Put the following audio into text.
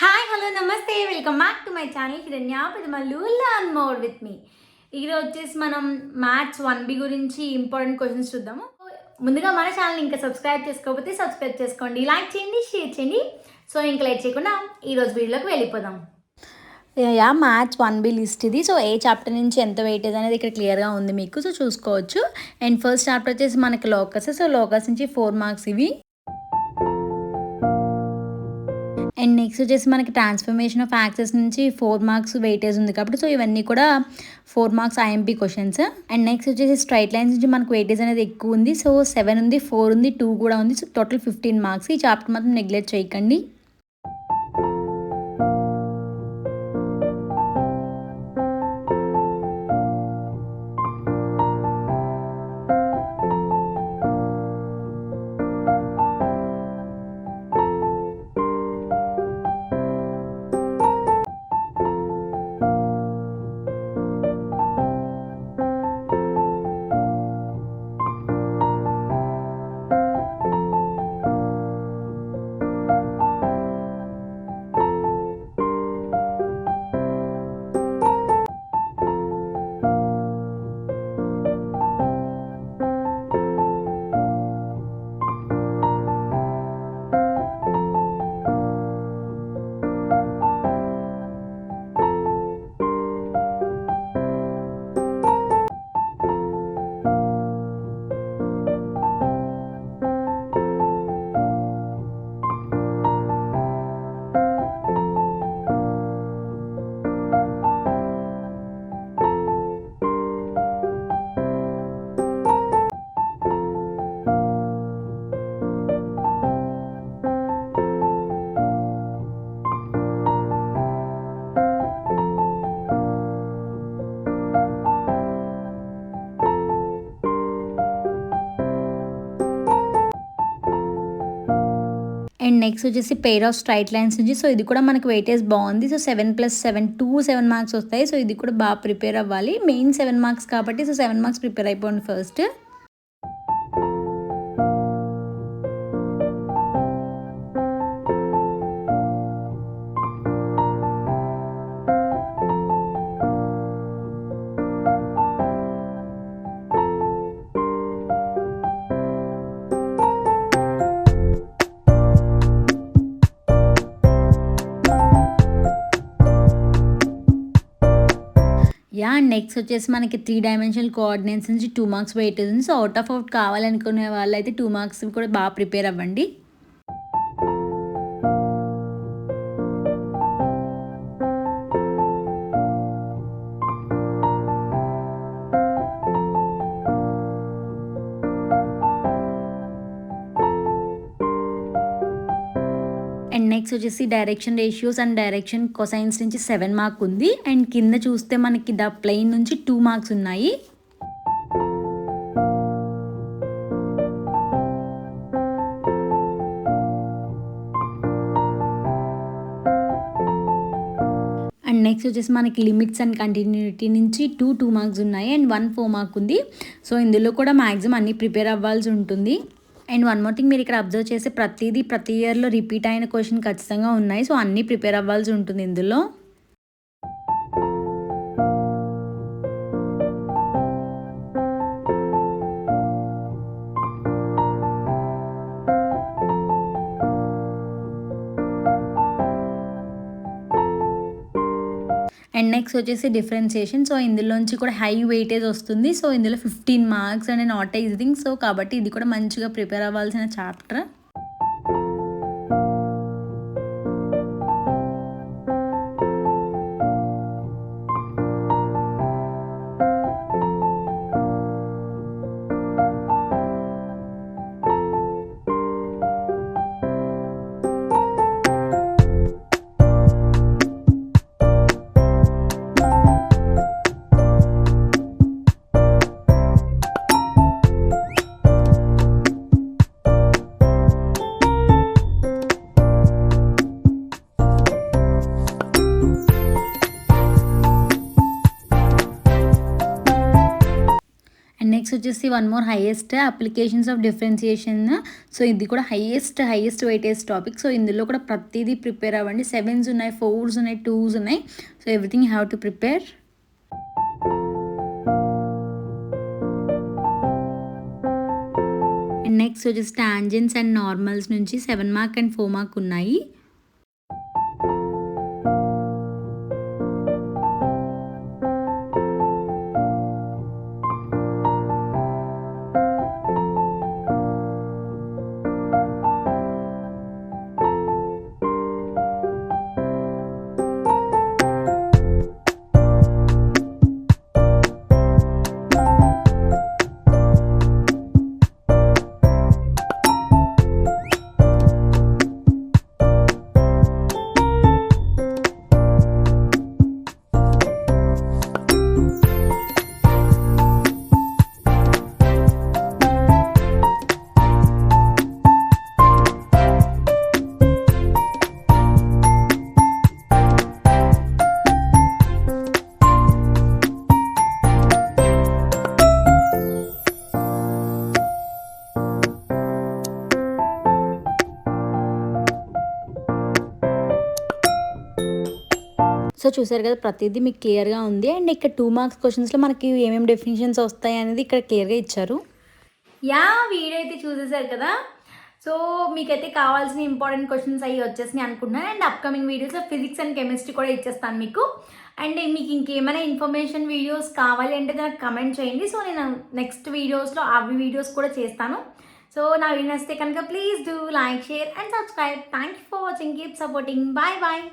Hi hello నమస్తే welcome back to my channel హిరణ్య Pedamallu learn more with me. ఈరోజు వచ్చేసి మనం మ్యాథ్స్ 1B గురించి ఇంపార్టెంట్ క్వశ్చన్స్ చూద్దాము. ముందుగా మన ఛానల్ ఇంకా సబ్స్క్రైబ్ చేసుకోకపోతే సబ్స్క్రైబ్ చేసుకోండి, లైక్ చేయండి, షేర్ చేయండి. సో ఇంకా లేట్ చేయకుండా ఈరోజు వీడియోలోకి వెళ్ళిపోదాం. మ్యాథ్స్ 1B లిస్ట్ ఇది. సో ఏ చాప్టర్ నుంచి ఎంత వెయిటేజ్ అనేది ఇక్కడ క్లియర్గా ఉంది మీకు, సో చూసుకోవచ్చు. అండ్ ఫస్ట్ చాప్టర్ వచ్చేసి మనకి లోకస్. సో లోకస్ నుంచి 4 మార్క్స్ ఇవి. అండ్ నెక్స్ట్ వచ్చేసి మనకి ట్రాన్స్ఫర్మేషన్ ఆఫ్ యాక్సెస్ నుంచి 4 మార్క్స్ వెయిటేజ్ ఉంది కాబట్టి సో ఇవన్నీ కూడా 4 marks IMP questions. And next వచ్చేసి స్ట్రైట్ లైన్స్ నుంచి మనకు వెయిటేజ్ అనేది ఎక్కువ ఉంది. సో 7 ఉంది, 4 ఉంది, 2 కూడా ఉంది. So total 15 marks. ఈ చాప్టర్ మాత్రం నెగ్లెక్ట్ చేయకండి. అండ్ నెక్స్ట్ వచ్చేసి పెయిర్ ఆఫ్ స్ట్రైట్ లైన్స్ నుంచి. సో ఇది కూడా మనకి వెయిటేజ్ బాగుంది. సో 7 + 7 7 మార్క్స్ వస్తాయి. సో ఇది కూడా బాగా ప్రిపేర్ అవ్వాలి. మెయిన్ 7 మార్క్స్ కాబట్టి సో 7 మార్క్స్ ప్రిపేర్ అయిపోండి ఫస్ట్. నెక్స్ట్ వచ్చేసి మనకి 3 డైమెన్షనల్ కోఆర్డినేట్స్ నుంచి 2 మార్క్స్ వెయిటేజ్ ఉంది. సో అవుట్ ఆఫ్ కావాలనుకునే వాళ్ళు అయితే 2 మార్క్స్ కూడా బాగా ప్రిపేర్ అవ్వండి. అండ్ నెక్స్ట్ వచ్చేసి direction ratios and direction cosines నుంచి 7 మార్క్ ఉంది. అండ్ కింద చూస్తే మనకి ద ప్లెయిన్ నుంచి 2 మార్క్స్ ఉన్నాయి. అండ్ నెక్స్ట్ వచ్చేసి మనకి లిమిట్స్ అండ్ కంటిన్యూటీ నుంచి 2 మార్క్స్ ఉన్నాయి. అండ్ 1 4 మార్క్ ఉంది. సో ఇందులో కూడా మ్యాక్సిమం అన్నీ ప్రిపేర్ అవ్వాల్సి ఉంటుంది. అండ్ వన్ మోర్ థింగ్, మీరు ఇక్కడ అబ్జర్వ్ చేస్తే ప్రతి ఇయర్లో రిపీట్ అయిన క్వశ్చన్ ఖచ్చితంగా ఉన్నాయి. సో అన్నీ ప్రిపేర్ అవ్వాల్సి ఉంటుంది ఇందులో. అండ్ నెక్స్ట్ వచ్చేసి డిఫరెన్సియేషన్. సో ఇందులోంచి కూడా హై వెయిటేజ్ వస్తుంది. సో ఇందులో 15 marks and not easing. So కాబట్టి ఇది కూడా మంచిగా ప్రిపేర్ అవ్వాల్సిన చాప్టర్. నెక్స్ట్ వచ్చేసి one more highest applications of differentiation. So ఇది కూడా హైయెస్ట్ వెయిటేజ్ టాపిక్. సో ఇందులో కూడా ప్రతిదీ ప్రిపేర్ అవ్వండి. 7s ఉన్నాయి, 4s ఉన్నాయి, 2s ఉన్నాయి. So everything you have to prepare. And next వచ్చేసి టాంజెంట్స్ అండ్ నార్మల్స్ నుంచి 7 మార్క్ అండ్ 4 మార్క్ ఉన్నాయి. సో చూసారు కదా, ప్రతిదీ మీకు క్లియర్గా ఉంది. అండ్ ఇక్కడ 2 మార్క్స్ క్వశ్చన్స్లో మనకి ఏమేమి డెఫినేషన్స్ వస్తాయి అనేది ఇక్కడ క్లియర్గా ఇచ్చారు. వీడియో అయితే చూసేసారు కదా. సో మీకైతే కావాల్సిన ఇంపార్టెంట్ క్వశ్చన్స్ అవి వచ్చేసినాయి అనుకుంటున్నాను. అండ్ అప్కమింగ్ వీడియోస్లో ఫిజిక్స్ అండ్ కెమిస్ట్రీ కూడా ఇచ్చేస్తాను మీకు. అండ్ మీకు ఇంకేమైనా ఇన్ఫర్మేషన్ వీడియోస్ కావాలి అంటే నాకు కమెంట్ చేయండి. సో నేను నెక్స్ట్ వీడియోస్లో అవి వీడియోస్ కూడా చేస్తాను. సో నా వీడియో నచ్చితే కనుక please do like, share and subscribe. Thank you for watching. Keep supporting. Bye bye.